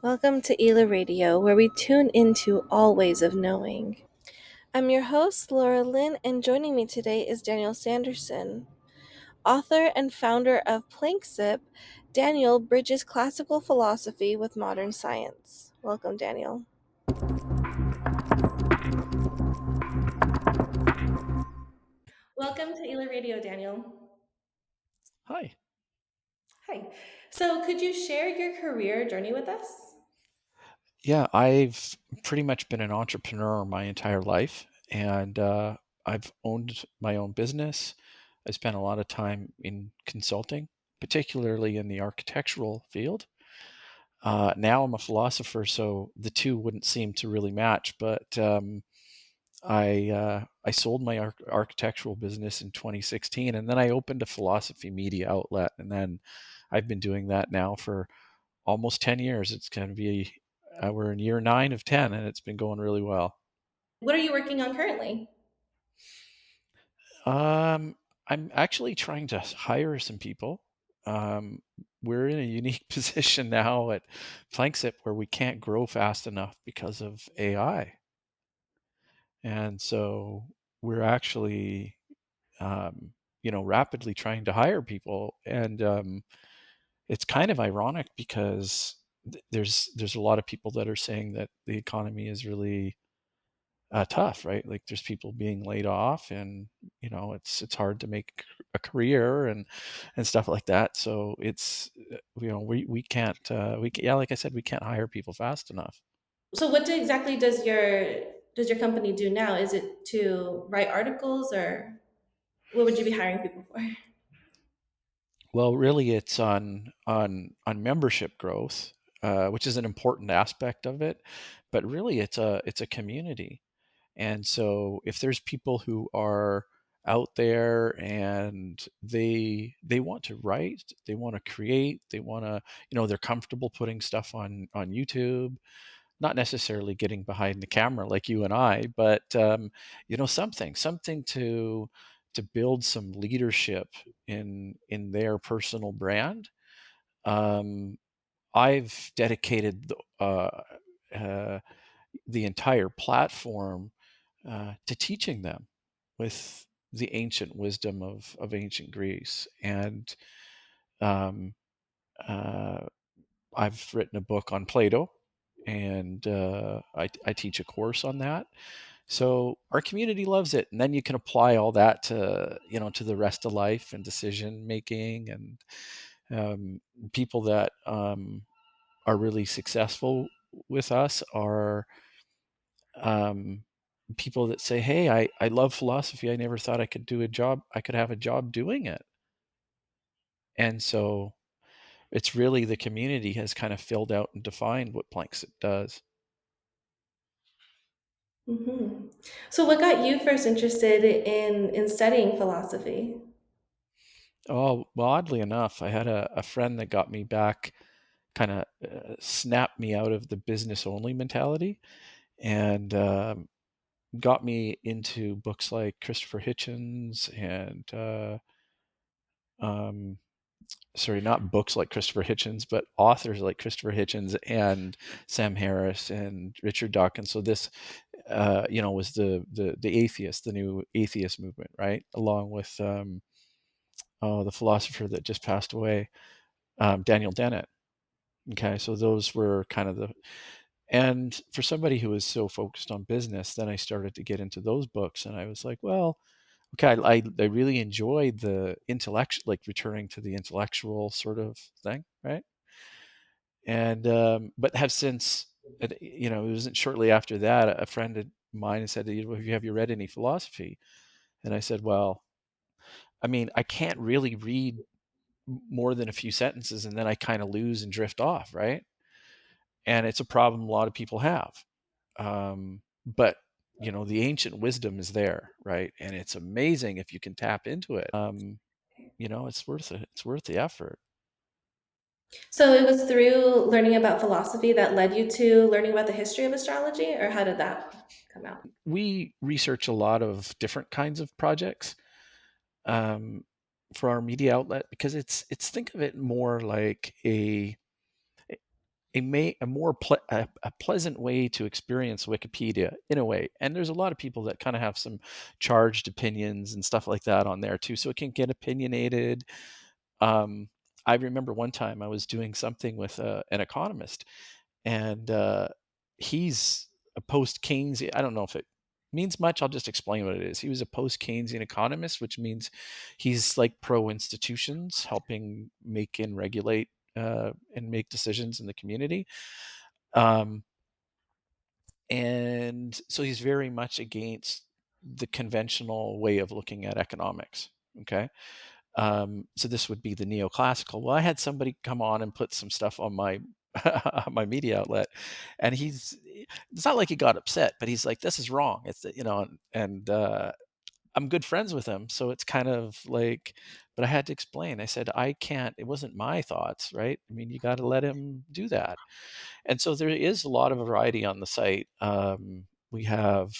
Welcome to ELA Radio, where we tune into all ways of knowing. I'm your host, Laura Lynn, and joining me today is Daniel Sanderson. Author and founder of PlankSip, Daniel bridges classical philosophy with modern science. Welcome, Daniel. Welcome to ELA Radio, Daniel. Hi. Hi. So, could you share your career journey with us? Yeah, I've pretty much been an entrepreneur my entire life, and I've owned my own business. I spent a lot of time in consulting, particularly in the architectural field. Now I'm a philosopher, so the two wouldn't seem to really match. But I sold my architectural business in 2016, and then I opened a philosophy media outlet, and then I've been doing that now for almost 10 years. It's going to be, we're in year 9 of 10, and it's been going really well. What are you working on currently? Um, I'm actually trying to hire some people. Um, we're in a unique position now at PlankSip where we can't grow fast enough because of AI. And so we're actually, rapidly trying to hire people. And it's kind of ironic because there's a lot of people that are saying that the economy is really tough, right? Like there's people being laid off, and it's hard to make a career and stuff like that. So it's we can't yeah, like I said, we can't hire people fast enough. So, what exactly does your company do now? Is it to write articles, or what would you be hiring people for? Well, really, it's on membership growth, which is an important aspect of it. But really, it's a community. And so if there's people who are out there and they want to write, they want to create, they want to, they're comfortable putting stuff on YouTube, not necessarily getting behind the camera like you and I, but something to build some leadership in their personal brand. Um, I've dedicated uh, the entire platform to teaching them with the ancient wisdom of ancient Greece. And um, uh, I've written a book on Plato, and I teach a course on that. So our community loves it, and then you can apply all that to the rest of life and decision making, and people that are really successful with us are um, people that say, "Hey, I love philosophy. I never thought I could do a job. I could have a job doing it." And so it's really the community has kind of filled out and defined what PlankSip does. Hmm. So, what got you first interested in studying philosophy? Oh, well, oddly enough, I had a friend that got me back, kind of snapped me out of the business only mentality, and got me into books like Christopher Hitchens and um, sorry, not books like Christopher Hitchens, but authors like Christopher Hitchens and Sam Harris and Richard Dawkins. So this, was the atheist, the new atheist movement, right? Along with the philosopher that just passed away, Daniel Dennett. Okay, so those were kind of the, and for somebody who was so focused on business, then I started to get into those books, and I was like, well, okay, I really enjoyed the intellect, like returning to the intellectual sort of thing, right? And but have since, it wasn't shortly after that, a friend of mine said, Have you read any philosophy?" And I said, "Well, I mean, I can't really read more than a few sentences, and then I kind of lose and drift off, right? And it's a problem a lot of people have. But the ancient wisdom is there, right? And it's amazing if you can tap into it. It's worth it. It's worth the effort." So, it was through learning about philosophy that led you to learning about the history of astrology, or how did that come out? We research a lot of different kinds of projects um, for our media outlet, because it's think of it more like a more a pleasant way to experience Wikipedia in a way. And there's a lot of people that kind of have some charged opinions and stuff like that on there too, so it can get opinionated. Um, I remember one time I was doing something with an economist, and he's a post Keynesian. I don't know if it means much. I'll just explain what it is. He was a post Keynesian economist, which means he's like pro institutions, helping make and regulate and make decisions in the community. Um, and so he's very much against the conventional way of looking at economics. Okay. So this would be the neoclassical. Well, I had somebody come on and put some stuff on my my media outlet, and it's not like he got upset, but he's like, "This is wrong." It's and I'm good friends with him, so it's kind of like, but I had to explain. I said, "I can't. It wasn't my thoughts, right? I mean, you got to let him do that." And so there is a lot of variety on the site. We have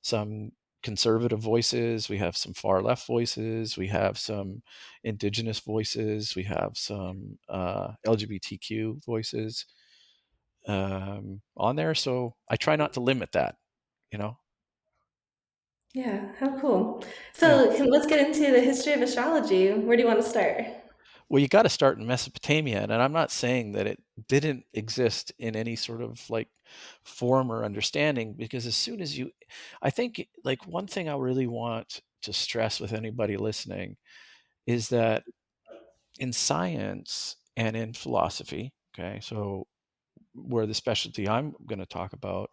some conservative voices, we have some far left voices, we have some indigenous voices, we have some LGBTQ voices on there. So I try not to limit that, you know? Yeah, how cool. Yeah. So let's get into the history of astrology. Where do you want to start? Well, you got to start in Mesopotamia, and I'm not saying that it didn't exist in any sort of like form or understanding, because as soon as I think like one thing I really want to stress with anybody listening is that in science and in philosophy, okay, so where the specialty I'm going to talk about,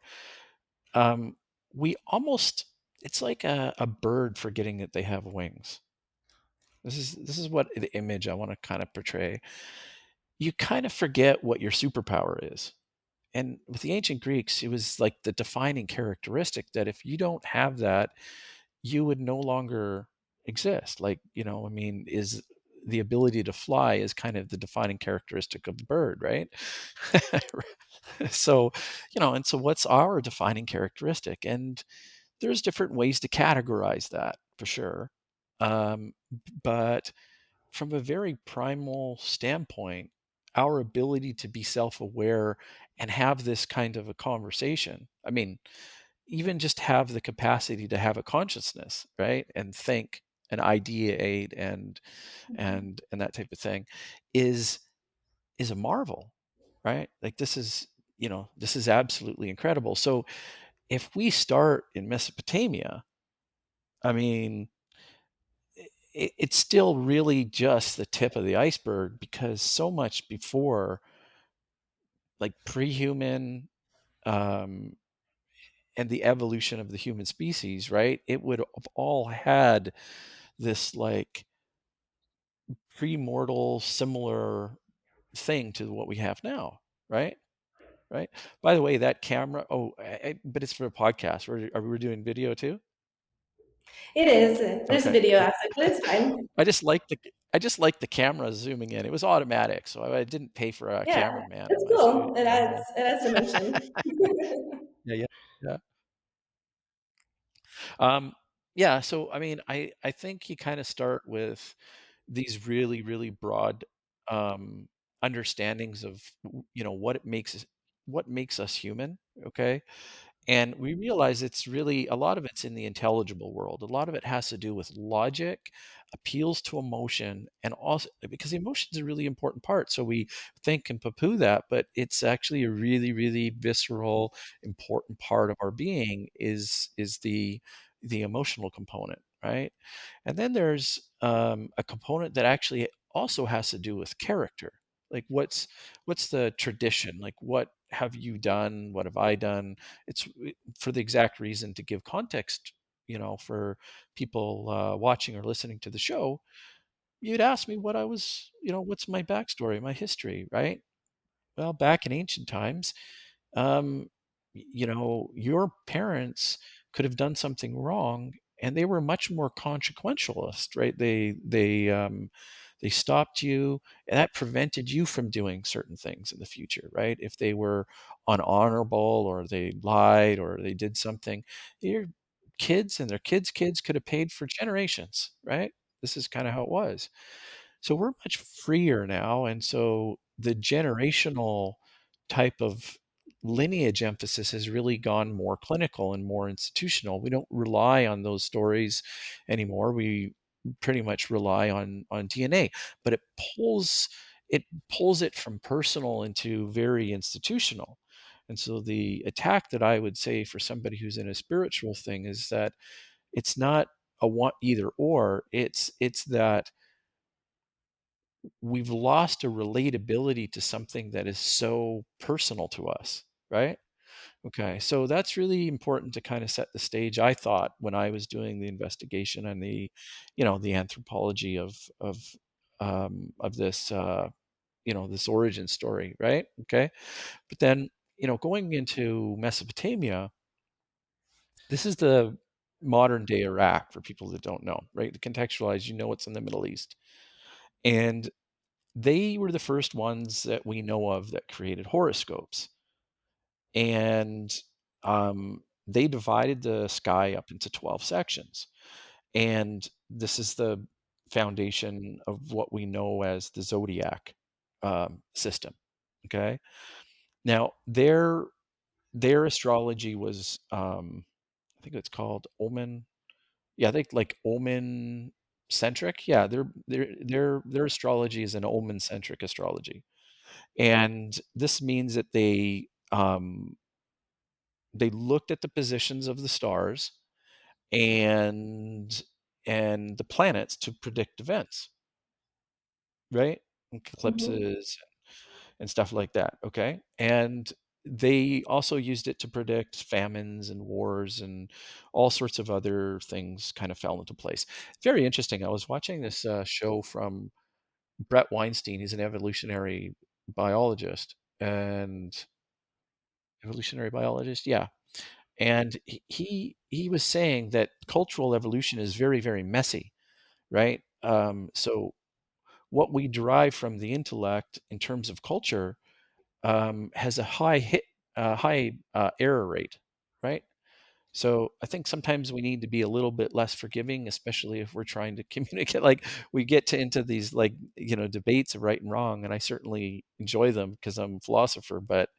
um, we almost it's like a bird forgetting that they have wings. This is what the image I want to kind of portray. You kind of forget what your superpower is. And with the ancient Greeks, it was like the defining characteristic that if you don't have that, you would no longer exist. Like, I mean, is the ability to fly is kind of the defining characteristic of the bird, right? So, and so what's our defining characteristic? And there's different ways to categorize that for sure. But from a very primal standpoint, our ability to be self-aware and have this kind of a conversation. I mean, even just have the capacity to have a consciousness, right? And think and ideate and that type of thing is is a marvel, right? Like this is absolutely incredible. So if we start in Mesopotamia, I mean, it's still really just the tip of the iceberg, because so much before, like pre-human, um, and the evolution of the human species, right? It would have all had this like pre-mortal similar thing to what we have now, right? Right. By the way, that camera. Oh, but it's for a podcast. Are we doing video too? It is. There's a Okay. video aspect, but it's fine. I just like the camera zooming in. It was automatic, so I didn't pay for a Yeah, cameraman in it's my cool. studio. Yeah. It adds dimension. Yeah, yeah, yeah. Um, yeah, so I mean, I think you kind of start with these really, really broad um, understandings of what makes us human. Okay, and we realize it's really a lot of it's in the intelligible world. A lot of it has to do with logic, appeals to emotion, and also because emotion is a really important part. So we think and poo-poo that, but it's actually a really, really visceral, important part of our being is the emotional component, right? And then there's a component that actually also has to do with character. Like what's the tradition? Like what have you done? What have I done? It's for the exact reason to give context, for people watching or listening to the show. You'd ask me what I was, what's my backstory, my history, right? Well, back in ancient times, um, your parents could have done something wrong, and they were much more consequentialist, right? They stopped you, and that prevented you from doing certain things in the future, right? If they were unhonorable, or they lied, or they did something, your kids and their kids' could have paid for generations, right? This is kind of how it was. So we're much freer now, and so the generational type of lineage emphasis has really gone more clinical and more institutional. We don't rely on those stories anymore. We pretty much rely on DNA, but it pulls it from personal into very institutional. And so the attack that I would say for somebody who's in a spiritual thing is that it's not a one either or. It's that we've lost a relatability to something that is so personal to us, right? Okay, so that's really important to kind of set the stage. I thought when I was doing the investigation and the anthropology of this, this origin story, right? Okay, but then going into Mesopotamia, this is the modern day Iraq for people that don't know, right? To contextualize, it's in the Middle East, and they were the first ones that we know of that created horoscopes. And they divided the sky up into 12 sections. And this is the foundation of what we know as the zodiac system. Okay. Now, their astrology was, I think it's called omen. Yeah, I think like omen centric. Yeah, their astrology is an omen centric astrology. And this means that they looked at the positions of the stars and the planets to predict events, right? Hmm. Eclipses and stuff like that. Okay. And they also used it to predict famines and wars and all sorts of other things kind of fell into place. Very interesting. I was watching this show from Brett Weinstein. He's an evolutionary biologist and evolutionary biologist. Yeah. And he was saying that cultural evolution is very, very messy, right? So what we derive from the intellect in terms of culture has a high error rate, right? So I think sometimes we need to be a little bit less forgiving, especially if we're trying to communicate. Like we get into these debates of right and wrong, and I certainly enjoy them because I'm a philosopher. But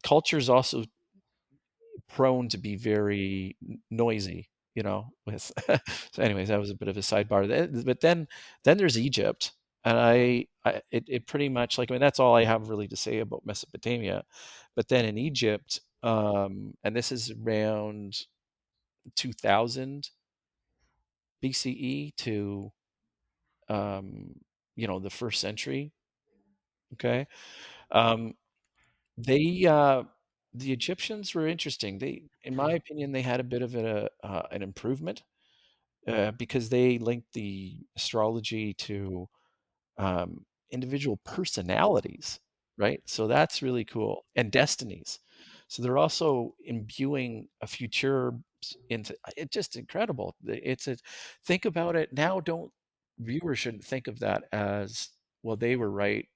culture is also prone to be very noisy, with so anyways, that was a bit of a sidebar. But then there's Egypt, and it pretty much like, I mean, that's all I have really to say about Mesopotamia. But then in Egypt, and this is around 2000 BCE to the first century. Okay. um, they the Egyptians were interesting. In my opinion, they had a bit of an improvement because they linked the astrology to individual personalities, right? So that's really cool, and destinies. So they're also imbuing a future into it. Just incredible. Think about it now. Don't Viewers shouldn't think of that as, well, they were right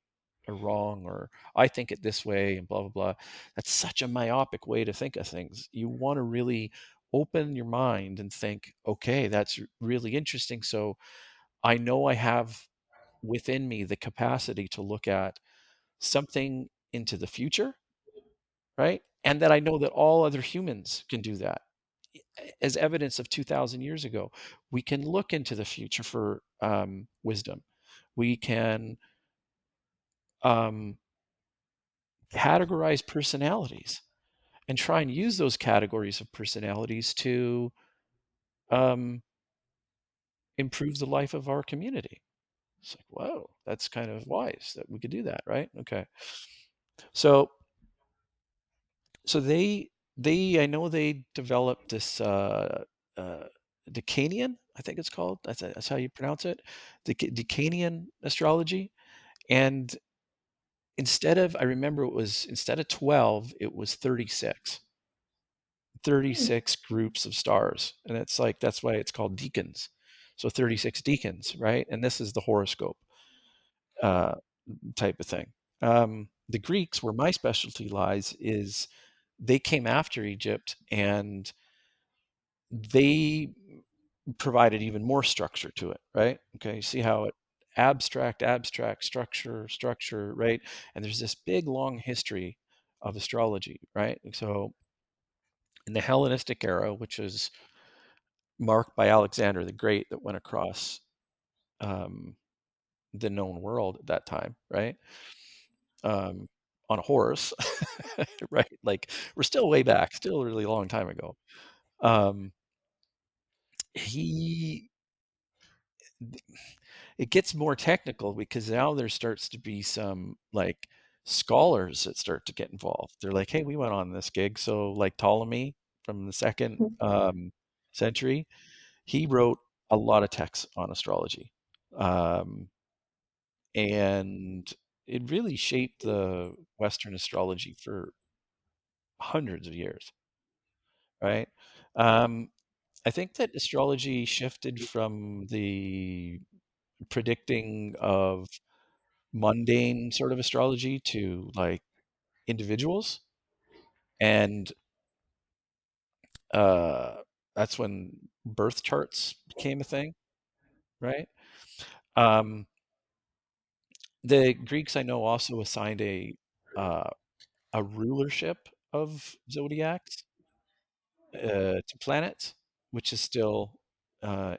or wrong, or I think it this way and blah blah blah. That's such a myopic way to think of things. You want to really open your mind and think, okay, that's really interesting. So I know I have within me the capacity to look at something into the future, right? And that I know that all other humans can do that. As evidence of 2,000 years ago, we can look into the future for wisdom. We can um, categorize personalities and try and use those categories of personalities to um, improve the life of our community. It's like, whoa, that's kind of wise that we could do that, right? Okay. So they I know they developed this uh Decanian, I think it's called. That's how you pronounce it. Decanian astrology. And I remember it was, instead of 12, it was 36. 36 groups of stars. And it's like, that's why it's called deacons. So 36 deacons, right? And this is the horoscope uh type of thing. The Greeks, where my specialty lies, is they came after Egypt and they provided even more structure to it, right? Okay, you see how it abstract, abstract, structure, structure, right? And there's this big long history of astrology, right? So in the Hellenistic era, which is marked by Alexander the Great, that went across um, the known world at that time, right? Um, on a horse, right? Like we're still way back, still a really long time ago. Um, he it gets more technical because now there starts to be some like scholars that start to get involved. They're like, hey, we went on this gig. So like Ptolemy from the second century, he wrote a lot of texts on astrology. Um, and it really shaped the Western astrology for hundreds of years, right? Um, I think that astrology shifted from the predicting of mundane sort of astrology to like individuals, and uh, that's when birth charts became a thing, right? Um, the Greeks I know also assigned uh, a rulership of zodiacs to planets, which is still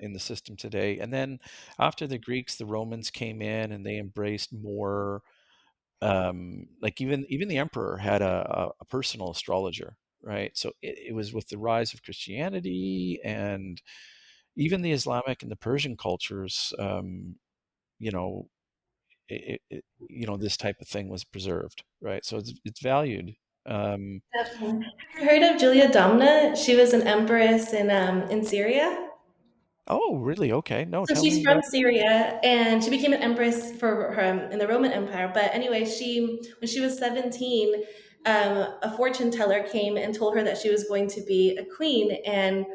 in the system today. And then after the Greeks, the Romans came in and they embraced more. Like even the emperor had a personal astrologer, right? So it was with the rise of Christianity and even the Islamic and the Persian cultures. You know, this type of thing was preserved, right? So it's valued. Um, Definitely. Have you heard of Julia Domna? She was an empress in Syria. oh, really? Okay. No, So tell she's me from about. Syria, and she became an empress for her in the Roman Empire. But anyway, she when she was 17, a fortune teller came and told her that she was going to be a queen, and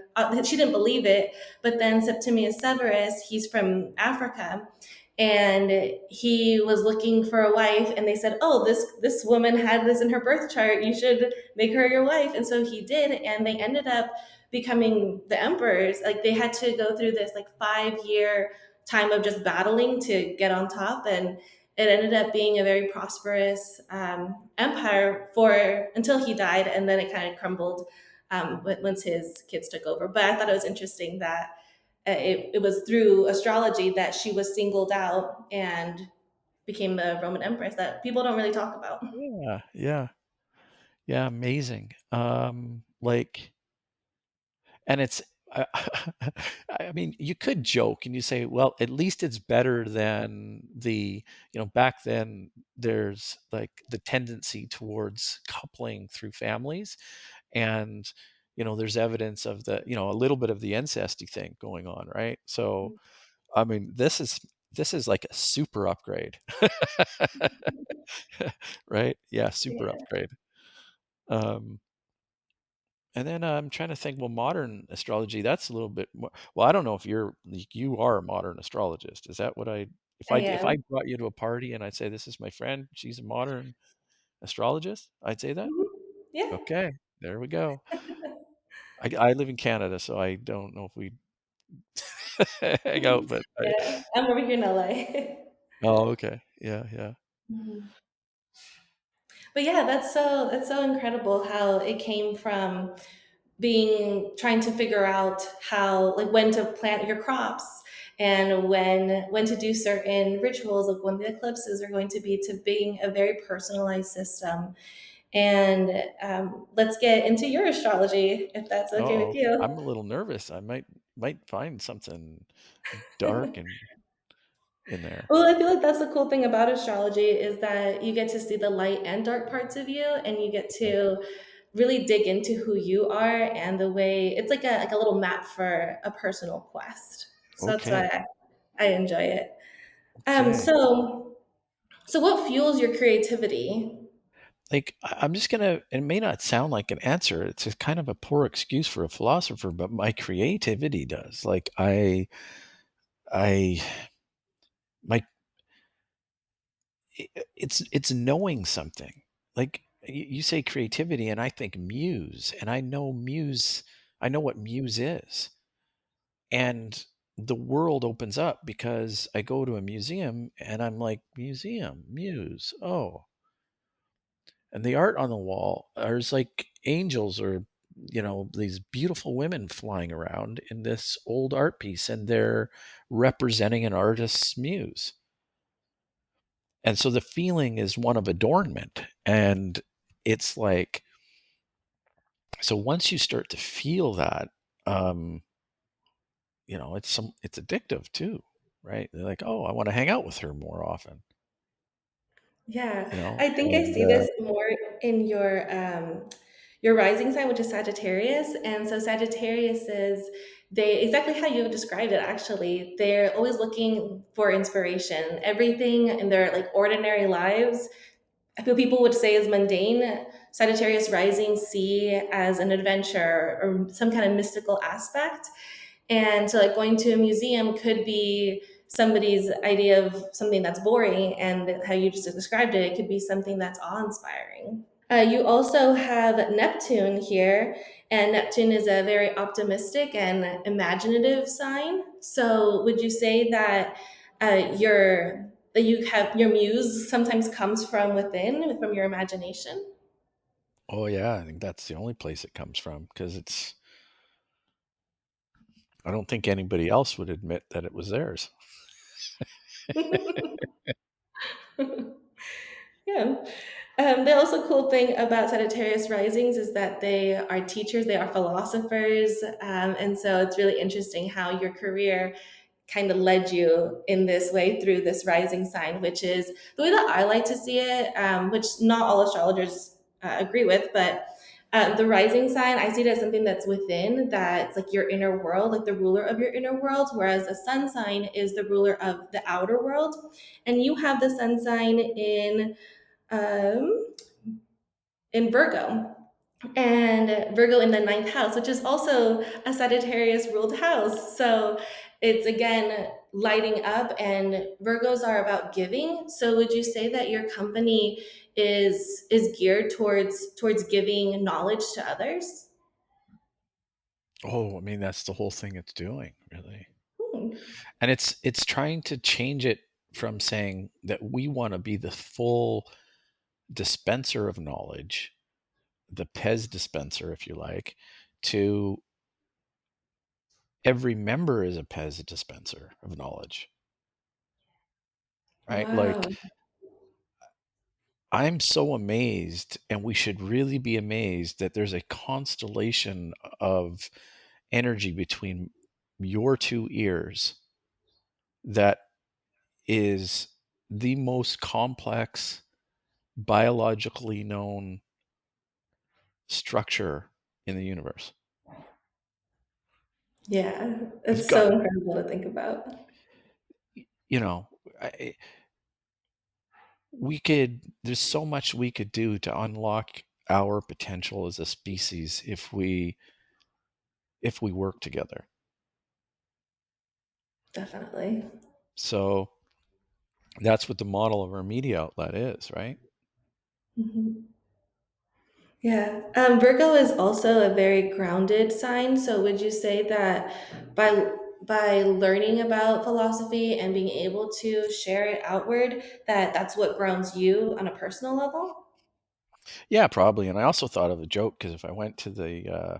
she didn't believe it. But then Septimius Severus, he's from Africa, and he was looking for a wife, and they said, "Oh, this woman had this in her birth chart. You should make her your wife." And so he did, and they ended up becoming the emperors. Like they had to go through this like 5 year time of just battling to get on top, and it ended up being a very prosperous empire for until he died, and then it kind of crumbled once his kids took over. But I thought it was interesting that it was through astrology that she was singled out and became the Roman empress that people don't really talk about. Yeah, yeah, yeah. Amazing. Like, and it's. I, I mean, you could joke and you say, well, at least it's better than back then there's like the tendency towards coupling through families. And, there's evidence of a little bit of the incesty thing going on, right? So, I mean, this is like a super upgrade. Right? Yeah, super Yeah, upgrade. Um, and then I'm trying to think, well, modern astrology, that's a little bit more, well, I don't know if you are a modern astrologist. Is that what I if I am. brought you to a party and I'd say, this is my friend, she's a modern astrologist, I'd say that? Mhm. Yeah. Okay, there we go. I live in Canada, so I don't know if we hang out, but Yeah, I'm over here in LA. oh, okay. Yeah, yeah. Mhm. But yeah, that's so incredible how it came from being trying to figure out how like when to plant your crops and when to do certain rituals, like when the eclipses are going to be, to being a very personalized system. And let's get into your astrology if that's okay with Uh-oh. I'm you. a little nervous. I might find something dark and in there. Well, I feel like that's the cool thing about astrology is that you get to see the light and dark parts of you, and you get Yeah. to really dig into who you are and the way it's like a little map for a personal quest. So that's Okay. why I enjoy it. Um, Okay. so so what fuels your creativity? Like I'm just gonna, it may not sound like an answer. It's a kind of a poor excuse for a philosopher, but my creativity does. Like I my it's knowing something. Like you say creativity and I think muse, and I know what muse is. And the world opens up because I go to a museum and I'm like, museum, muse, oh, and the art on the wall is like angels or these beautiful women flying around in this old art piece, and they're representing an artist's muse. And so the feeling is one of adornment, and it's like, so once you start to feel that, um it's addictive too, right? They're like, oh, I want to hang out with her more often, Yeah, you know I think I and see this more in your rising sign, which is Sagittarius. And so Sagittarius is they exactly how you described it. Actually, they're always looking for inspiration. Everything in their like ordinary lives, I feel people would say is mundane. Sagittarius rising see as an adventure or some kind of mystical aspect. And so, like, going to a museum could be somebody's idea of something that's boring, and how you just described it, it could be something that's awe inspiring. You also have Neptune here, and Neptune is a very optimistic and imaginative sign. So, would you say that that you have your muse sometimes comes from within, from your imagination? oh yeah, I think that's the only place it comes from, because it's I don't think anybody else would admit that it was theirs. Yeah. The also cool thing about Sagittarius risings is that they are teachers, they are philosophers, and so it's really interesting how your career kind of led you in this way through this rising sign, which is the way that I like to see it, which not all astrologers agree with, but the rising sign, I see it as something that's within, that's like your inner world, like the ruler of your inner world, whereas the sun sign is the ruler of the outer world. And you have the sun sign um, in Virgo. And Virgo in the ninth house, which is also a Sagittarius ruled house. So it's again lighting up, and Virgos are about giving. So would you say that your company is geared towards giving knowledge to others? Oh, I mean, that's the whole thing it's doing, really. Hmm. And it's trying to change it from saying that we want to be the full dispenser of knowledge, the Pez dispenser, if you like, to every member is a Pez dispenser of knowledge, right? Wow. Like, I'm so amazed, and we should really be amazed that there's a constellation of energy between your two ears that is the most complex biologically known structure in the universe. Yeah, We've it's got, so incredible to think about. you know, I, we could, there's so much we could do to unlock our potential as a species if we work together. Definitely. So that's what the model of our media outlet is, right? Mhm. Yeah. Virgo is also a very grounded sign. So would you say that by learning about philosophy and being able to share it outward, that that's what grounds you on a personal level? Yeah, probably. And I also thought of a joke, because if I went to the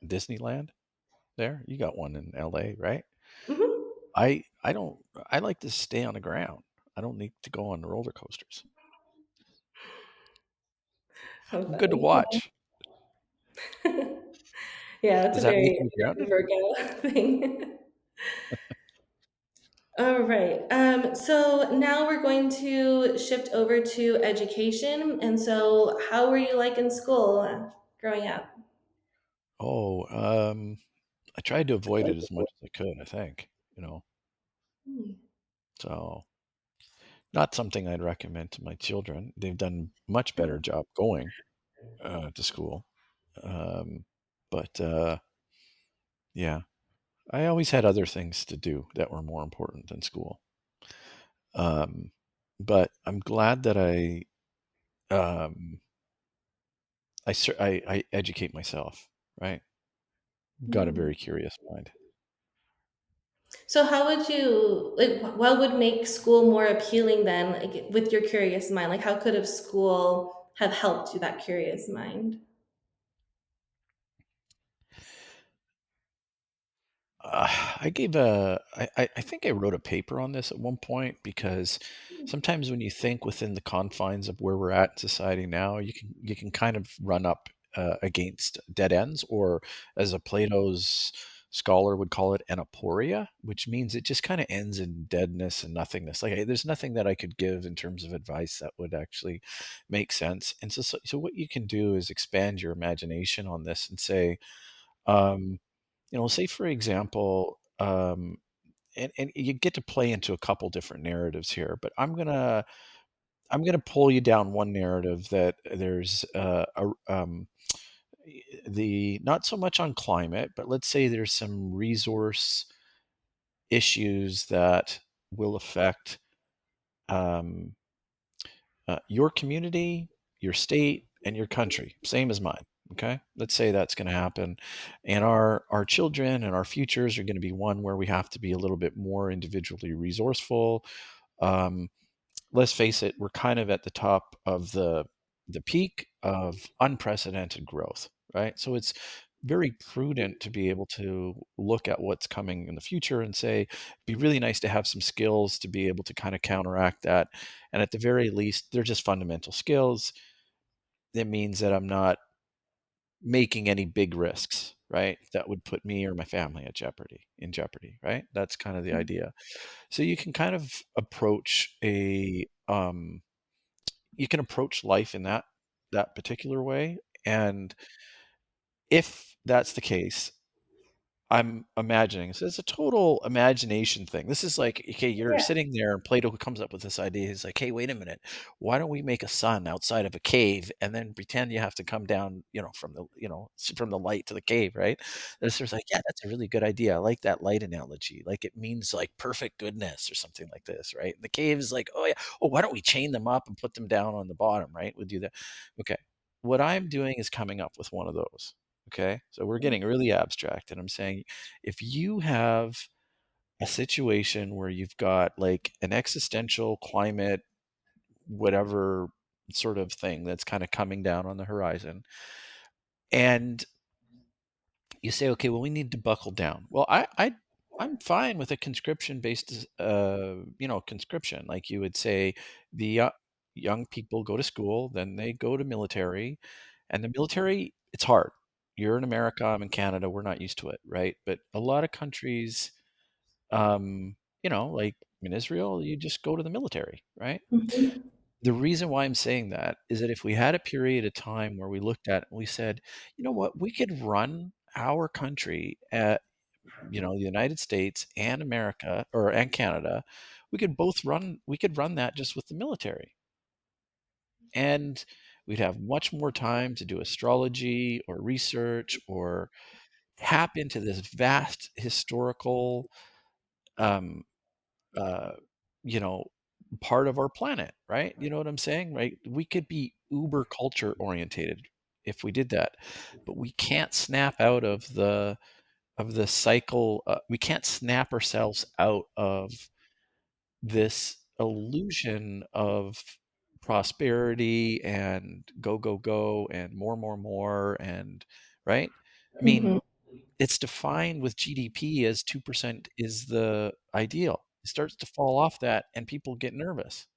Disneyland there, you got one in LA, right? Hmm. I don't I like to stay on the ground. I don't need to go on the roller coasters. How I'm good to funny. watch. Yeah, that's a Does that make very me grounded? Virgo thing. All right. So now we're going to shift over to education. And so, how were you like in school growing up? Oh, I tried to avoid it as much as I could, I think, you know. Hmm. So, not something I'd recommend to my children. They've done much better job going to school. Um, but yeah, I always had other things to do that were more important than school. Um, but I'm glad that um, I educate myself, right? Got a Hmm. very curious mind. So how would you like what would make school more appealing then, like with your curious mind? Like how could have school have helped you that curious mind? I gave a I think I wrote a paper on this at one point because sometimes when you think within the confines of where we're at in society now, you can kind of run up against dead ends, or as a Plato's scholar would call it, anaporia, which means it just kind of ends in deadness and nothingness. Like there's nothing that I could give in terms of advice that would actually make sense. And so what you can do is expand your imagination on this and say, um, say for example, and you get to play into a couple different narratives here, but I'm gonna pull you down one narrative that there's the not so much on climate, but let's say there's some resource issues that will affect um, your community, your state, and your country, same as mine. Okay, let's say that's going to happen, and our children and our futures are going to be one where we have to be a little bit more individually resourceful. Um, let's face it, we're kind of at the top of the peak of unprecedented growth, right? So it's very prudent to be able to look at what's coming in the future and say, be really nice to have some skills to be able to kind of counteract that. And at the very least, they're just fundamental skills. It means that I'm not making any big risks, right? That would put me or my family at jeopardy, right? That's kind of the idea. So you can kind of approach you can approach life in that particular way, and if that's the case, I'm imagining, so it's a total imagination thing. This is like, okay, you're Yeah. sitting there and Plato comes up with this idea. He's like, "Hey, wait a minute. Why don't we make a sun outside of a cave and then pretend you have to come down, from the light to the cave, right?" And it's sort of like, "Yeah, that's a really good idea. I like that light analogy. Like it means like perfect goodness or something like this, right?" And the cave is like, "Oh yeah. Oh, why don't we chain them up and put them down on the bottom, right? We'll do that." Okay. What I'm doing is coming up with one of those. Okay. So we're getting really abstract, and I'm saying, if you have a situation where you've got like an existential climate, whatever sort of thing that's kind of coming down on the horizon, and you say, okay, well, we need to buckle down. Well, I'm fine with a conscription based, conscription. Like you would say, the young people go to school, then they go to military, and the military, it's hard. You're in America, I'm in Canada, we're not used to it, right? But a lot of countries, like in Israel, you just go to the military, right? Mhm. The reason why I'm saying that is that if we had a period of time where we looked at it and we said, you know what, we could run our country at, the United States and America and Canada, we could run that just with the military. And we'd have much more time to do astrology or research or tap into this vast historical um, uh, you know, part of our planet, right? You know what I'm saying, right? We could be uber culture orientated if we did that, but we can't snap out of the cycle. We can't snap ourselves out of this illusion of prosperity and go go go and more and right. I mean, Mhm. it's defined with GDP as 2% is the ideal. It starts to fall off that and people get nervous.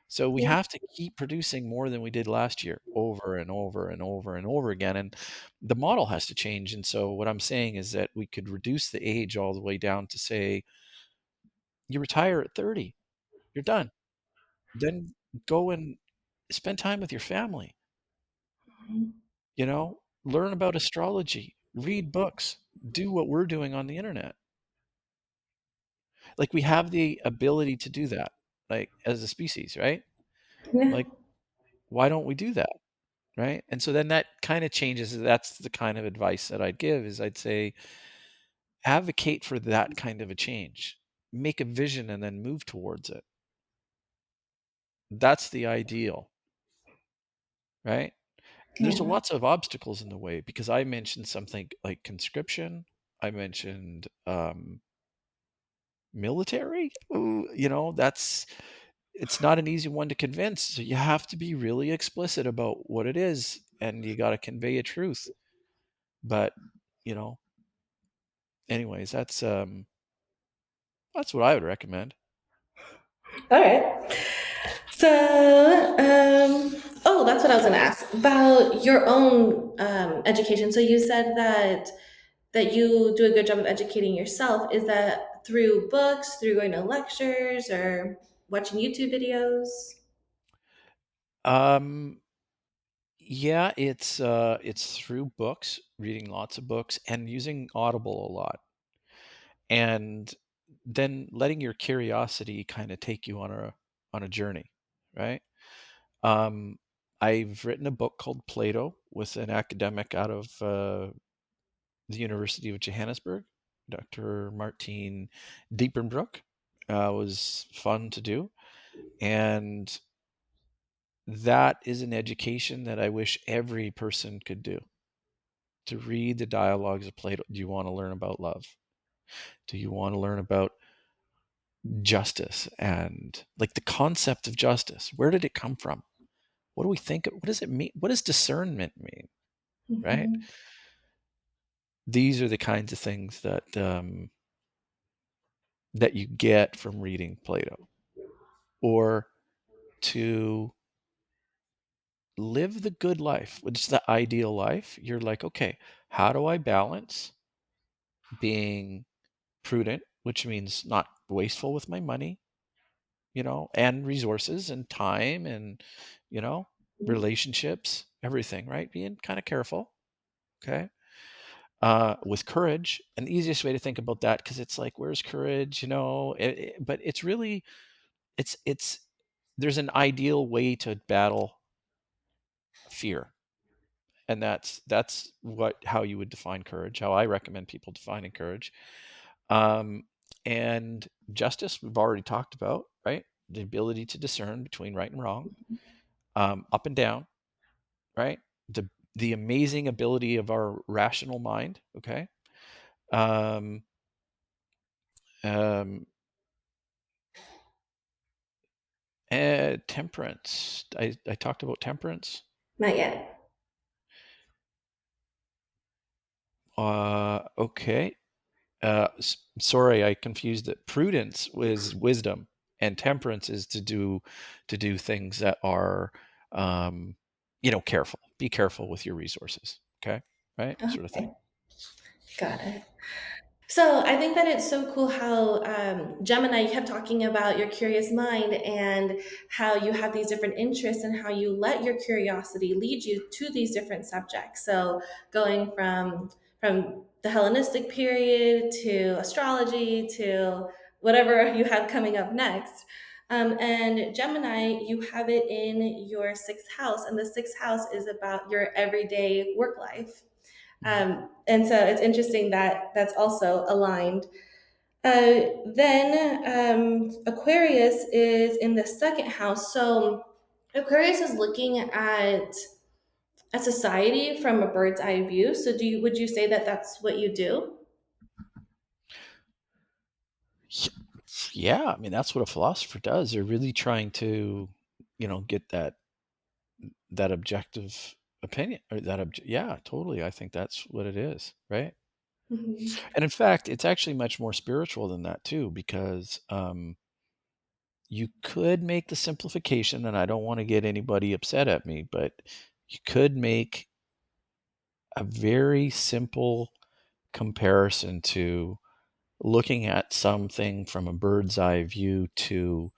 So we Yeah. have to keep producing more than we did last year over and over and over and over again. And the model has to change. And so what I'm saying is that we could reduce the age all the way down to say, you retire at 30, you're done. Then go and spend time with your family, learn about astrology, read books, do what we're doing on the internet. Like we have the ability to do that, like as a species, right? Yeah. Like, why don't we do that? Right. And so then that kind of changes. That's the kind of advice that I'd give is I'd say advocate for that kind of a change. Make a vision and then move towards it. That's the ideal, right? There's Yeah. lots of obstacles in the way because I mentioned something like conscription. I mentioned Military? Ooh, it's not an easy one to convince. So you have to be really explicit about what it is, and you got to convey a truth. But, you know, anyways, that's what I would recommend. All right. So, oh, that's what I was going to ask about your own education. So you said that you do a good job of educating yourself. Is that through books, through going to lectures, or watching YouTube videos? Um, yeah, it's through books, reading lots of books, and using Audible a lot, and then letting your curiosity kind of take you on a journey, right? Um, I've written a book called Plato with an academic out of the University of Johannesburg, Dr. Martine Diepenbroek. Was fun to do, and that is an education that I wish every person could do. To read the dialogues of Plato. Do you want to learn about love? Do you want to learn about justice and like the concept of justice? Where did it come from? What do we think? What does it mean? What does discernment mean? Right? Mm-hmm. These are the kinds of things that you get from reading Plato, or to live the good life, which is the ideal life. You're like, okay, how do I balance being prudent, which means not wasteful with my money, and resources and time and, you know, relationships, everything, right? Being kind of careful, okay? With courage. And the easiest way to think about that, because it's like, where's courage? But it's really, it's, there's an ideal way to battle fear. And that's how you would define courage, how I recommend people defining courage. Um, and justice, we've already talked about, right? The ability to discern between right and wrong, up and down, right? The amazing ability of our rational mind, okay? Um, um, temperance. I talked about temperance. Not yet. Okay. Sorry, I confused it. Prudence was wisdom, and temperance is to do things that are, um, careful. Be careful with your resources. Okay, right, sort of thing. Okay, got it. So I think that it's so cool how Gemini, you kept talking about your curious mind and how you have these different interests and how you let your curiosity lead you to these different subjects. So going from the Hellenistic period to astrology to whatever you have coming up next. And Gemini, you have it in your sixth house, and the sixth house is about your everyday work life. Mhm. And so it's interesting that that's also aligned. Then Aquarius is in the second house. So Aquarius is looking at society from a bird's eye view. So would you say that that's what you do? Yeah, I mean that's what a philosopher does. They're really trying to, get that objective opinion, or yeah, totally. I think that's what it is, right? Mhm. And in fact, it's actually much more spiritual than that too, because you could make the simplification, and I don't want to get anybody upset at me, but you could make a very simple comparison to looking at something from a bird's eye view to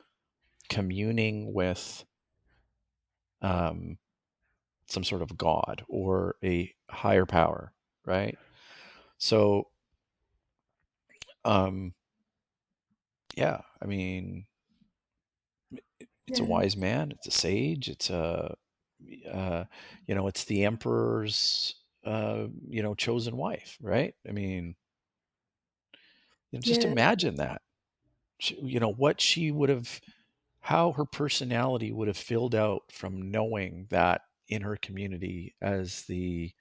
communing with, um, some sort of God or a higher power, right? So, um, yeah, I mean, it's a Yeah. wise man, it's a sage, uh, it's the emperor's, chosen wife, right? I mean, just Yeah. imagine that. What she would have, how her personality would have filled out from knowing that in her community as the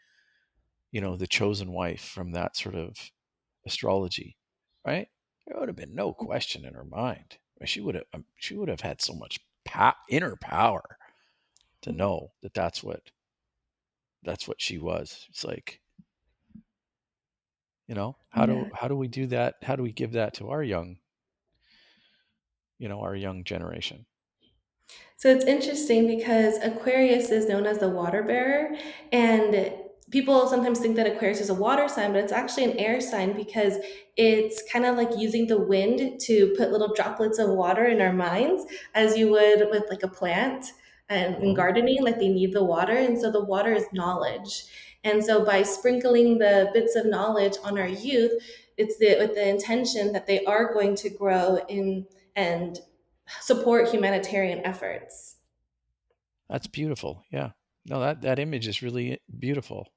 chosen wife from that sort of astrology, right? There would have been no question in her mind. She would have had so much inner power to know that that's what she was. It's like, Yeah. how do we do that? How do we give that to our young, our young generation? So it's interesting because Aquarius is known as the water bearer, and people sometimes think that Aquarius is a water sign, but it's actually an air sign because it's kind of like using the wind to put little droplets of water in our minds, as you would with like a plant and in Oh, gardening, like they need the water. And so the water is knowledge. And so by sprinkling the bits of knowledge on our youth, with the intention that they are going to grow in and support humanitarian efforts. that's beautiful. Yeah. No, that image is really beautiful.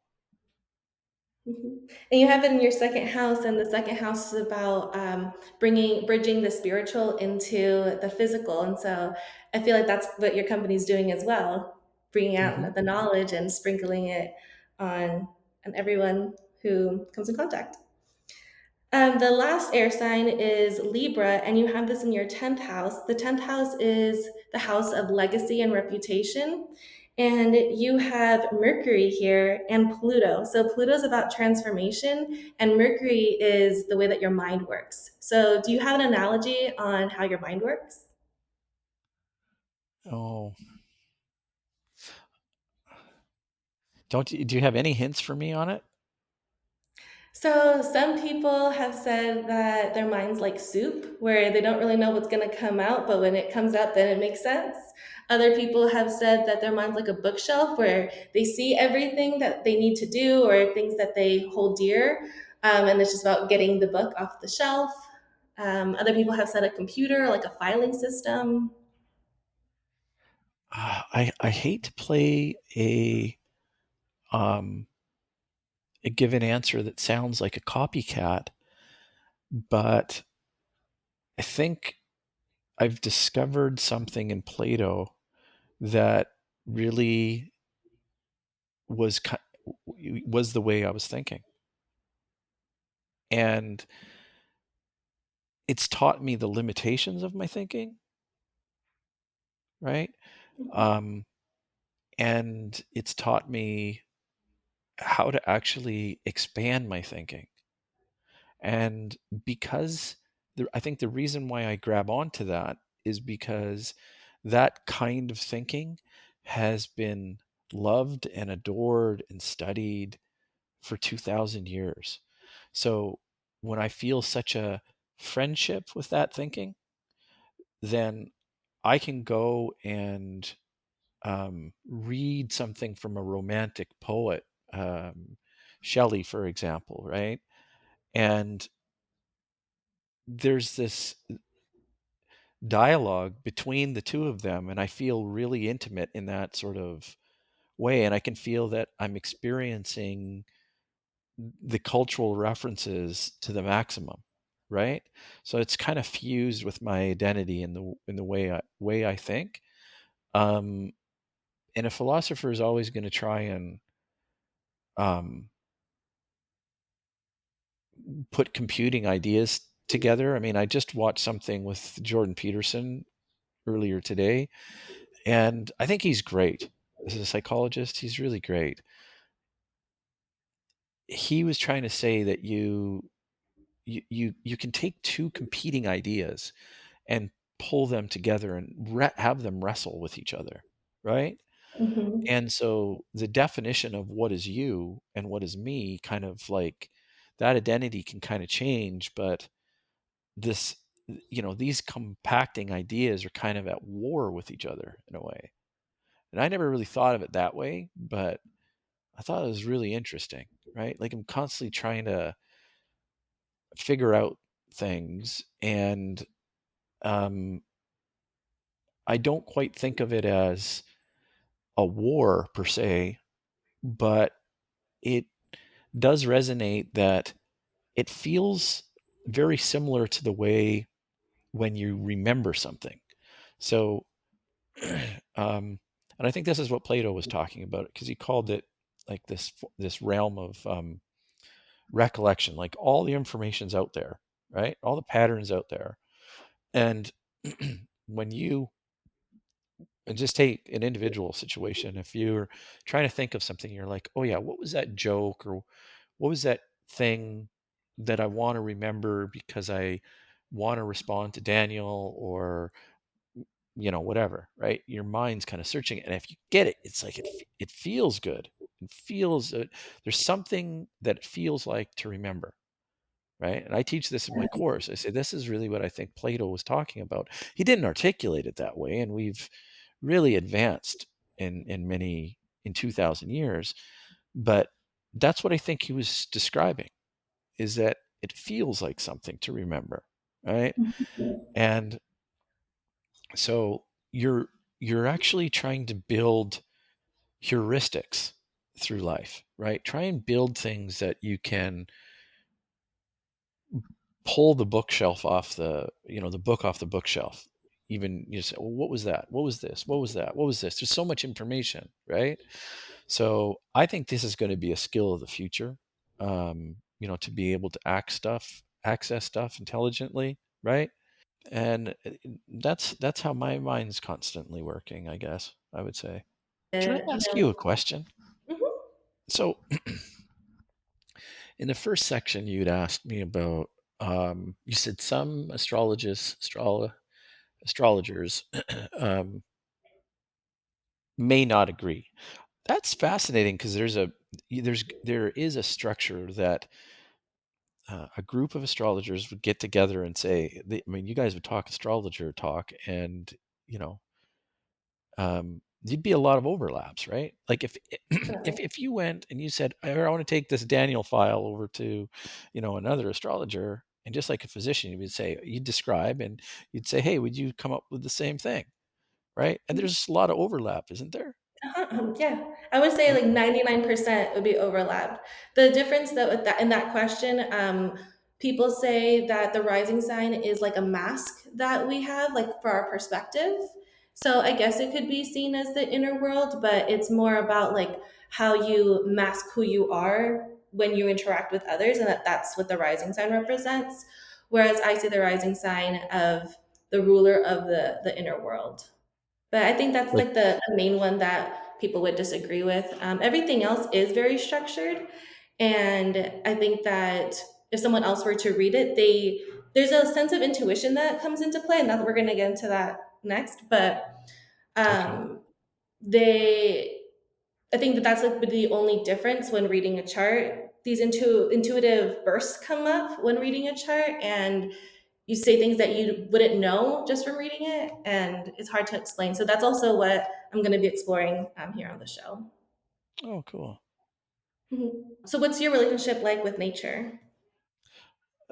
Mhm. And you have it in your second house, and the second house is about bridging the spiritual into the physical. And so I feel like that's what your company's doing as well, bringing Hmm. out the knowledge and sprinkling it on on everyone who comes in contact. The last air sign is Libra, and you have this in your 10th house. The 10th house is the house of legacy and reputation. And you have Mercury here and Pluto. So Pluto's about transformation, and Mercury is the way that your mind works. So, do you have an analogy on how your mind works? Oh, do you have any hints for me on it? So, some people have said that their mind's like soup, where they don't really know what's going to come out, but when it comes out, then it makes sense. Other people have said that their mind's like a bookshelf, where they see everything that they need to do or things that they hold dear, and it's just about getting the book off the shelf. Other people have said a computer, like a filing system. I hate to play um, a given answer that sounds like a copycat, but I think I've discovered something in Plato that really was was the way I was thinking, and it's taught me the limitations of my thinking, right? Um, and it's taught me how to actually expand my thinking. And because I think the reason why I grab onto that is because that kind of thinking has been loved and adored and studied for 2000 years. So when I feel such a friendship with that thinking, then I can go and read something from a romantic poet, Shelley, for example, right? And there's this dialogue between the two of them, and I feel really intimate in that sort of way. And I can feel that I'm experiencing the cultural references to the maximum, right? So it's kind of fused with my identity in the way I think. Um, and a philosopher is always going to try and um, put computing ideas together. I mean, I just watched something with Jordan Peterson earlier today, and I think he's great as a psychologist. He's really great. He was trying to say that you can take two competing ideas and pull them together and have them wrestle with each other, right? Mhm. And so the definition of what is you and what is me, kind of like that identity can kind of change, but this, these compacting ideas are kind of at war with each other in a way. And I never really thought of it that way, but I thought it was really interesting, right? Like I'm constantly trying to figure out things, and um, I don't quite think of it as a war per se, but it does resonate that it feels very similar to the way when you remember something. So, and I think this is what Plato was talking about, because he called it like this realm of recollection. Like all the information's out there, right? All the patterns out there. And when you and just take an individual situation, if you're trying to think of something, you're like, oh yeah, what was that joke, or what was that thing that I want to remember because I want to respond to Daniel, or whatever, right? Your mind's kind of searching it, and if you get it, it's like it feels good. It feels there's something that it feels like to remember, right? And I teach this in my course. I say this is really what I think Plato was talking about. He didn't articulate it that way, and we've really advanced in 2000 years, but that's what I think he was describing, is that it feels like something to remember, right? And so you're actually trying to build heuristics through life, right? Try and build things that you can pull the bookshelf off the book off the bookshelf. Even you say, well, what was that? What was this? What was that? What was this? There's so much information, right? So I think this is going to be a skill of the future. To be able to access stuff intelligently, right? And that's how my mind's constantly working, I guess I would say. Can I You ask know. you a question? Mhm. So in the first section, you'd asked me about, you said some astrologers may not agree. That's fascinating because there is a structure that a group of astrologers would get together and say, I mean, you guys would talk astrologer talk, and you know, there'd be a lot of overlaps, right? Like if Definitely. if you went and you said, I want to take this Daniel file over to, another astrologer, and just like a physician, you'd describe, and you'd say, hey, would you come up with the same thing, right? And there's a lot of overlap, isn't there? Yeah, I would say like Okay. 99% would be overlap. The difference though with that in that question, people say that the rising sign is like a mask that we have, like for our perspective. So I guess it could be seen as the inner world, but it's more about like how you mask who you are when you interact with others, and that's what the rising sign represents. Whereas I see the rising sign of the ruler of the inner world. But I think that's Like, like the main one that people would disagree with. Everything else is very structured, and I think that if someone else were to read it, there's a sense of intuition that comes into play, and that we're going to get into that next. But okay. um, they, I think that that's like the only difference when reading a chart. These intuitive bursts come up when reading a chart, and you say things that you wouldn't know just from reading it, and it's hard to explain. So that's also what I'm going to be exploring here on the show. Oh, cool. So what's your relationship like with nature?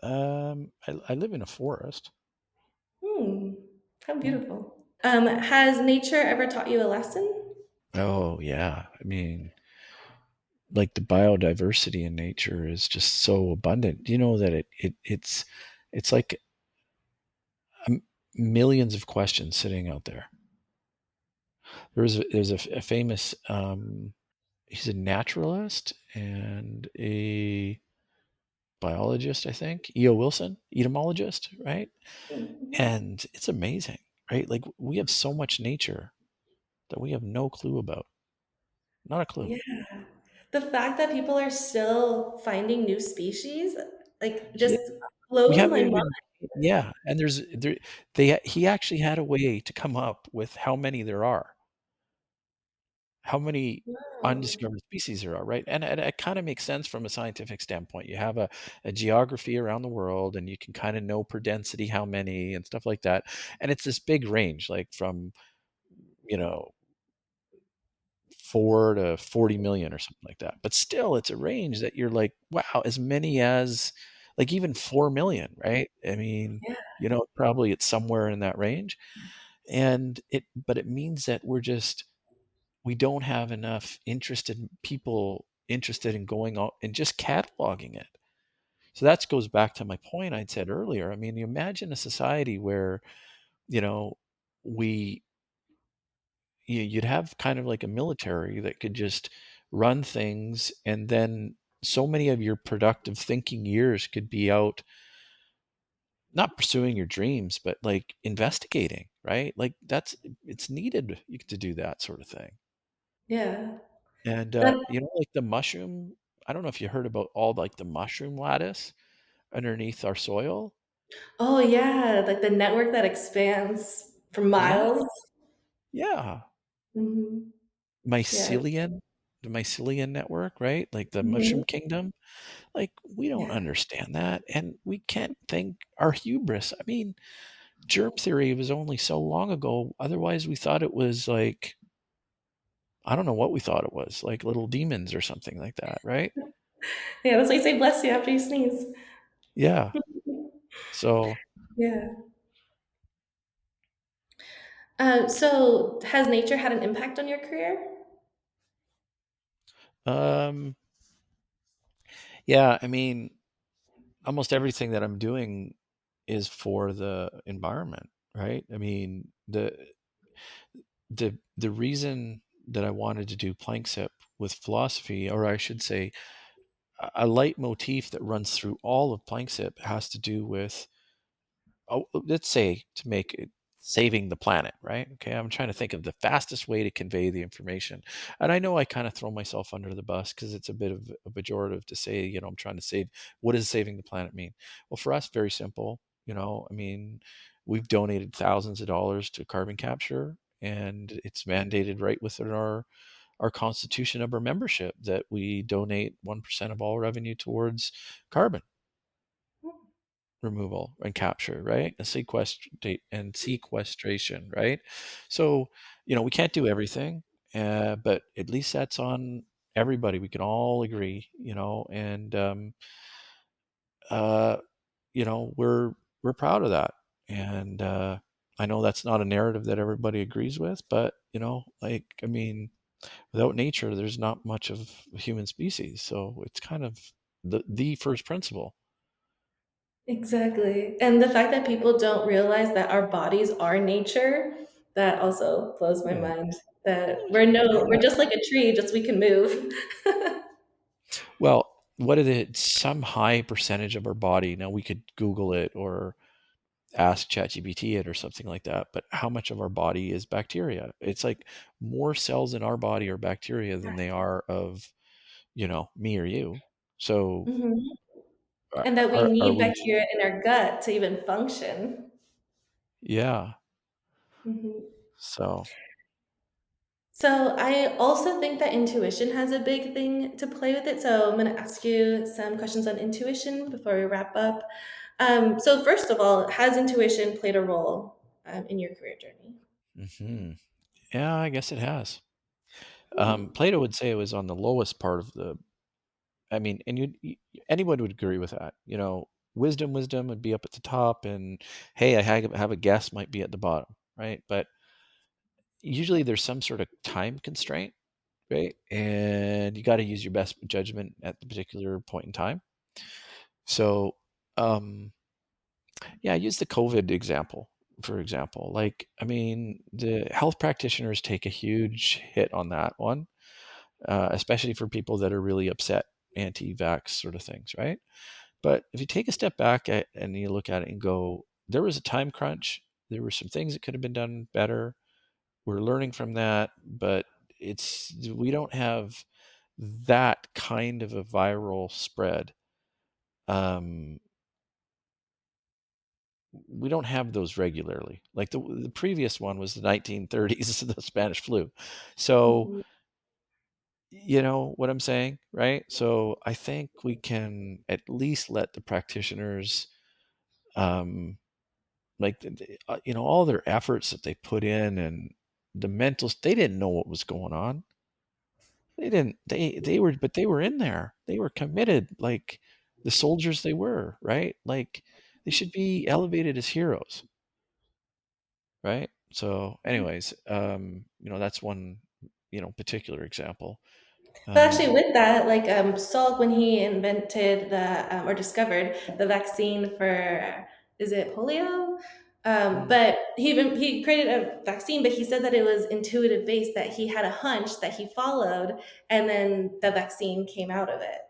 I live in a forest. Hmm, how Yeah. beautiful. Has nature ever taught you a lesson? Oh, yeah. I mean, like the biodiversity in nature is just so abundant. Do you know that it's like um, millions of questions sitting out there. There's a famous he's a naturalist and a biologist, I think, E.O. Wilson, entomologist, right? Mhm. And it's amazing, right? Like we have so much nature that we have no clue about. Not a clue. Yeah. The fact that people are still finding new species, like, Yeah, just we blows haven't my mind. even yeah, and he actually had a way to come up with how many there are, how many Wow. undiscovered species there are, right? And it kind of makes sense from a scientific standpoint. You have a geography around the world, and you can kind of know per density how many and stuff like that. And it's this big range, like from you know 4 to 40 million or something like that. But still, it's a range that you're like, wow, as many as like even 4 million, right? I mean, Yeah. probably it's somewhere in that range. And but it means that we don't have enough interested people interested in going out and just cataloging it. So that goes back to my point I'd said earlier. I mean, you imagine a society where, you know, we you'd have kind of like a military that could just run things, and then so many of your productive thinking years could be out not pursuing your dreams, but like investigating, right? Like it's needed to do that sort of thing. Yeah. And And like the mushroom, I don't know if you heard about all like the mushroom lattice underneath our soil. oh yeah, like the network that expands for Yeah, miles. yeah. Mhm. Yeah. Mycelium, the mycelium network, right? Like the mushroom Mhm. kingdom. Like we don't Yeah. understand that, and we can't think our hubris. I mean, germ theory was only so long ago. Otherwise, we thought it was like I don't know what we thought it was, like little demons or something like that, right? Yeah, that's why you say bless you after you sneeze. Yeah. So, Yeah. So has nature had an impact on your career? um, yeah, I mean, almost everything that I'm doing is for the environment, right? I mean, the reason that I wanted to do PlankSip with philosophy, or I should say, a leitmotif that runs through all of PlankSip has to do with, let's say, to make it saving the planet, right? Okay, I'm trying to think of the fastest way to convey the information, and I know I kind of throw myself under the bus because it's a bit of a pejorative to say, I'm trying to save. What does saving the planet mean? Well, for us, very simple. I mean, we've donated thousands of dollars to carbon capture, and it's mandated right within our constitution of our membership that we donate 1% of all revenue towards carbon removal and capture, right? And sequestration, right? So, we can't do everything, but at least that's on everybody. We can all agree, and uh, we're proud of that. And I know that's not a narrative that everybody agrees with, but like I mean, without nature, there's not much of a human species. So it's kind of the first principle. Exactly. And the fact that people don't realize that our bodies are nature, that also blows my Yeah. mind. That we're Yeah. just like a tree, just we can move. Well, what are some high percentage of our body? Now we could Google it or ask ChatGPT it or something like that. But how much of our body is bacteria? It's like more cells in our body are bacteria than they are of, me or you. So Mhm. are, And that we are need we? bacteria in our gut to even function. Yeah. Mhm. So. So I also think that intuition has a big thing to play with it. So I'm going to ask you some questions on intuition before we wrap up. So first of all, has intuition played a role in your career journey? Hmm. Yeah, I guess it has. Hmm. Plato would say it was on the lowest part of the. I mean, and anyone would agree with that. Wisdom would be up at the top, and hey, I have a guess might be at the bottom, right? But usually there's some sort of time constraint, right? And you got to use your best judgment at the particular point in time. So, um, yeah, I use the COVID example, for example. Like, I mean, the health practitioners take a huge hit on that one, especially for people that are really upset, anti-vax sort of things, right? But if you take a step back and you look at it and go, there was a time crunch. There were some things that could have been done better. We're learning from that, but we don't have that kind of a viral spread. Um, we don't have those regularly. Like the previous one was the 1930s, the Spanish flu. So Hmm. you know what I'm saying, right? So I think we can at least let the practitioners, um, like all their efforts that they put in and the mentals. They didn't know what was going on. They didn't. They were in there. They were committed, like the soldiers they were, right? Like they should be elevated as heroes, right? So, anyways, that's one, particular example. But actually, Um, with that, like Salk, when he invented or discovered the vaccine for, is it polio? mm, But he created a vaccine, but he said that it was intuitive based, that he had a hunch that he followed, and then the vaccine came out of it.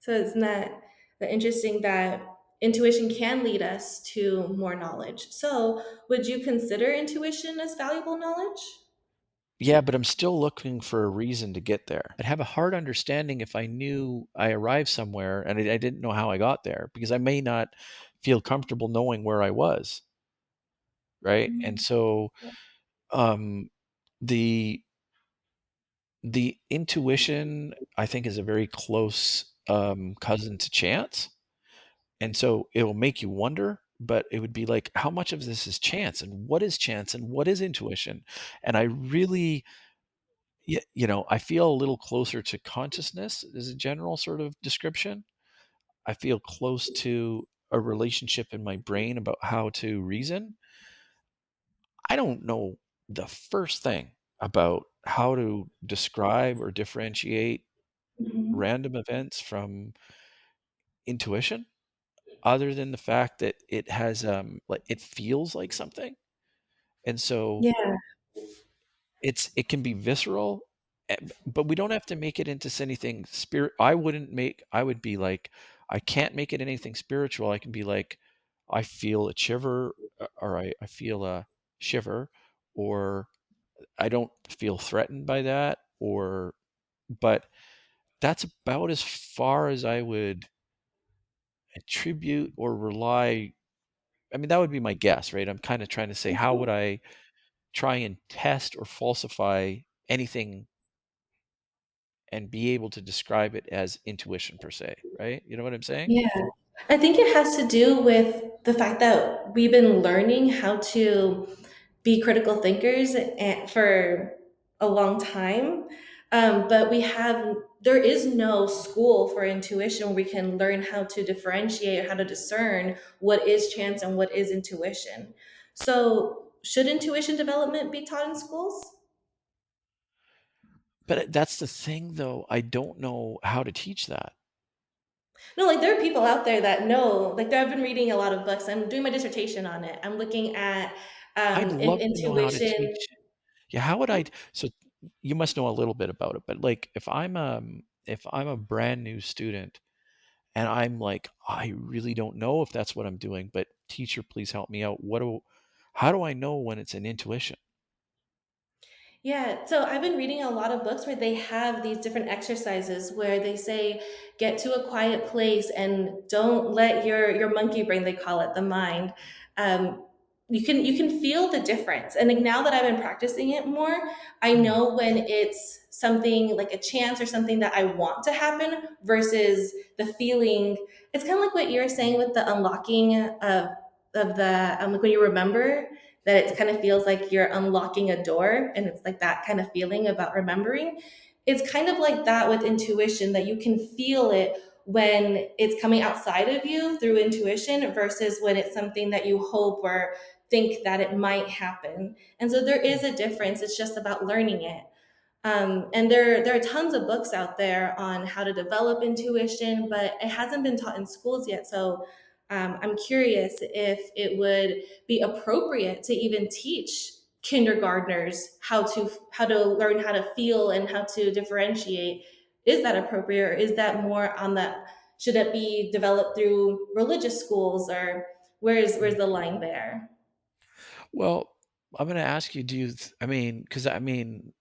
So isn't that interesting that intuition can lead us to more knowledge. So, would you consider intuition as valuable knowledge? Yeah, but I'm still looking for a reason to get there. I'd have a hard understanding if I knew I arrived somewhere and I didn't know how I got there because I may not feel comfortable knowing where I was, right? And Mm. so um, the the intuition I think is a very close cousin to chance, and so it'll make you wonder. But it would be like, how much of this is chance, and what is intuition? And I really, yeah, I feel a little closer to consciousness as a general sort of description. I feel close to a relationship in my brain about how to reason. I don't know the first thing about how to describe or differentiate Mhm. random events from intuition, other than the fact that it has like it feels like something. And so Yeah. it can be visceral, but we don't have to make it into anything spirit. I would be like, I can't make it anything spiritual. I can be like, I feel a shiver, or I feel a shiver, or I don't feel threatened by that, or but that's about as far as I would attribute or rely. I mean, that would be my guess, right? I'm kind of trying to say, how would I try and test or falsify anything and be able to describe it as intuition per se, right? You know what I'm saying? Yeah. I think it has to do with the fact that we've been learning how to be critical thinkers for a long time. But there is no school for intuition where we can learn how to differentiate, how to discern what is chance and what is intuition. So, should intuition development be taught in schools? But that's the thing, though. I don't know how to teach that. No, like there are people out there that know, like I've been reading a lot of books. I'm doing my dissertation on it. I'm looking at I'd if love to know how to intuition. teach. Yeah, how would I? So you must know a little bit about it, but like if I'm a brand new student and I'm like, I really don't know if that's what I'm doing, but teacher, please help me out. How do I know when it's an intuition? Yeah, so I've been reading a lot of books where they have these different exercises where they say get to a quiet place and don't let your monkey brain, they call it, the mind. Um, you can feel the difference. And like now that I've been practicing it more, I Hmm. know when it's something like a chance or something that I want to happen versus the feeling. It's kind of like what you're saying with the unlocking of the like when you remember that it kind of feels like you're unlocking a door and it's like that kind of feeling about remembering. It's kind of like that with intuition, that you can feel it when it's coming outside of you through intuition versus when it's something that you hope or think that it might happen. And so there is a difference. It's just about learning it. And there are tons of books out there on how to develop intuition, but it hasn't been taught in schools yet. So I'm curious if it would be appropriate to even teach kindergartners how to learn how to feel and how to differentiate. Is that appropriate, or is that more on the should it be developed through religious schools, or where's the line there? Well, I'm going to ask you, I mean, because I mean,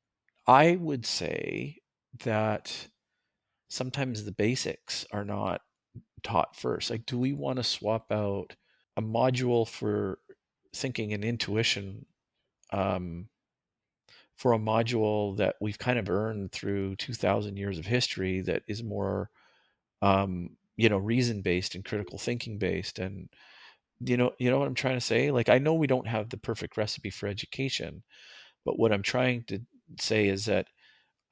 I would say that sometimes the basics are not taught first. Like, do we want to swap out a module for thinking and intuition um, for a module that we've kind of earned through 2,000 years of history that is more, reason based and critical thinking based? And you know what I'm trying to say? Like, I know we don't have the perfect recipe for education, but what I'm trying to say is that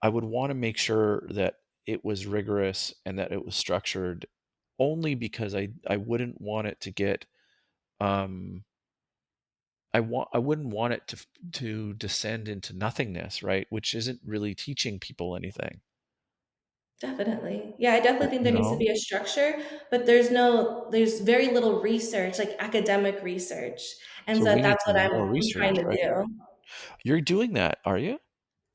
I would want to make sure that it was rigorous and that it was structured, only because I wouldn't want it to get um I wouldn't want it to descend into nothingness, right? Which isn't really teaching people anything. Definitely. Yeah, I definitely think You there needs to know? be a structure, but there's very little research, like academic research. And So so we need that's to what do I'm more trying research, to right? do. You're doing that, are you?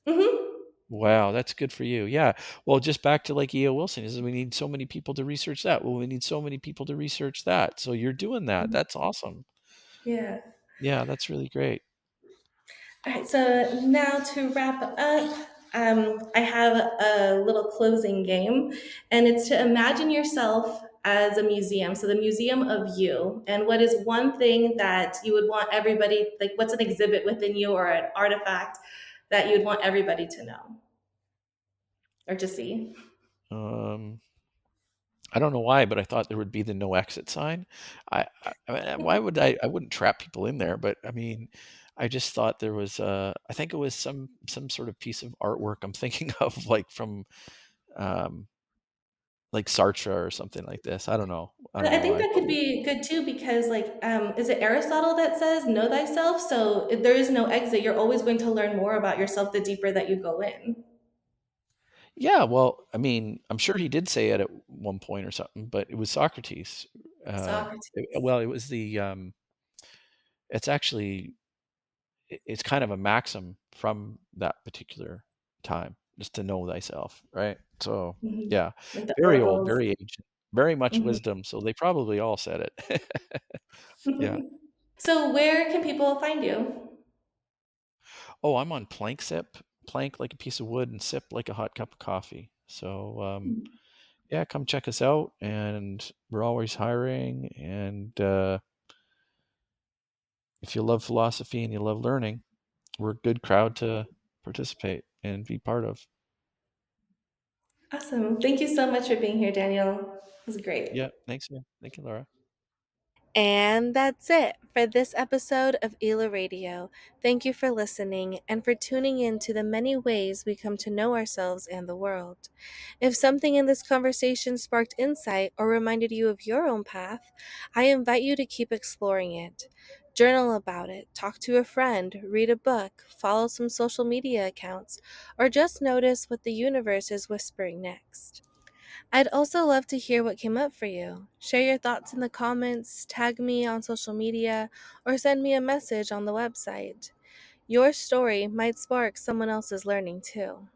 Hmm. Wow, that's good for you. Yeah. Well, just back to like E.O. Wilson, is we need so many people to research that. Well, we need so many people to research that. So you're doing that. Mhm. That's awesome. Yeah. Yeah, that's really great. All right, so now to wrap up, I have a little closing game, and it's to imagine yourself as a museum. So, the museum of you, and what is one thing that you would want everybody, like, what's an exhibit within you or an artifact that you would want everybody to know or to see? Um, I don't know why, but I thought there would be the no exit sign. Why would I wouldn't trap people in there, but I mean, I just thought there was I think it was some sort of piece of artwork I'm thinking of like from um like Sartre or something like this. I don't know. I don't I know think why. that could be good too because, like, is it Aristotle that says know thyself? So, if there is no exit. You're always going to learn more about yourself the deeper that you go in. Yeah, well, I mean, I'm sure he did say it at one point or something, but it was Socrates. Socrates. Well, it was the it's actually it's kind of a maxim from that particular time, just to know thyself, right? So, Mhm. yeah, Like the very old, oracles. very ancient, very much Mhm. wisdom. So they probably all said it. Yeah. So where can people find you? Oh, I'm on PlankSip, plank like a piece of wood, and sip like a hot cup of coffee. So, yeah, come check us out, and we're always hiring. And if you love philosophy and you love learning, we're a good crowd to participate and be part of. Awesome. Thank you so much for being here, Daniel. It was great. Yeah, thanks, man. Thank you, Laura. And that's it for this episode of ELA Radio. Thank you for listening and for tuning in to the many ways we come to know ourselves and the world. If something in this conversation sparked insight or reminded you of your own path, I invite you to keep exploring it. Journal about it, talk to a friend, read a book, follow some social media accounts, or just notice what the universe is whispering next. I'd also love to hear what came up for you. Share your thoughts in the comments, tag me on social media, or send me a message on the website. Your story might spark someone else's learning too.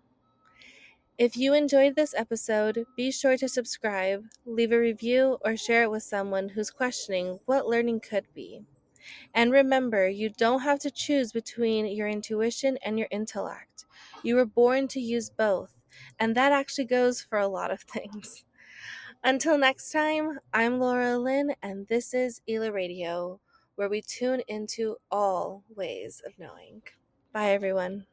If you enjoyed this episode, be sure to subscribe, leave a review, or share it with someone who's questioning what learning could be. And remember, you don't have to choose between your intuition and your intellect. You were born to use both, and that actually goes for a lot of things. Until next time, I'm Laura Lynn, and this is ELA Radio, where we tune into all ways of knowing. Bye, everyone.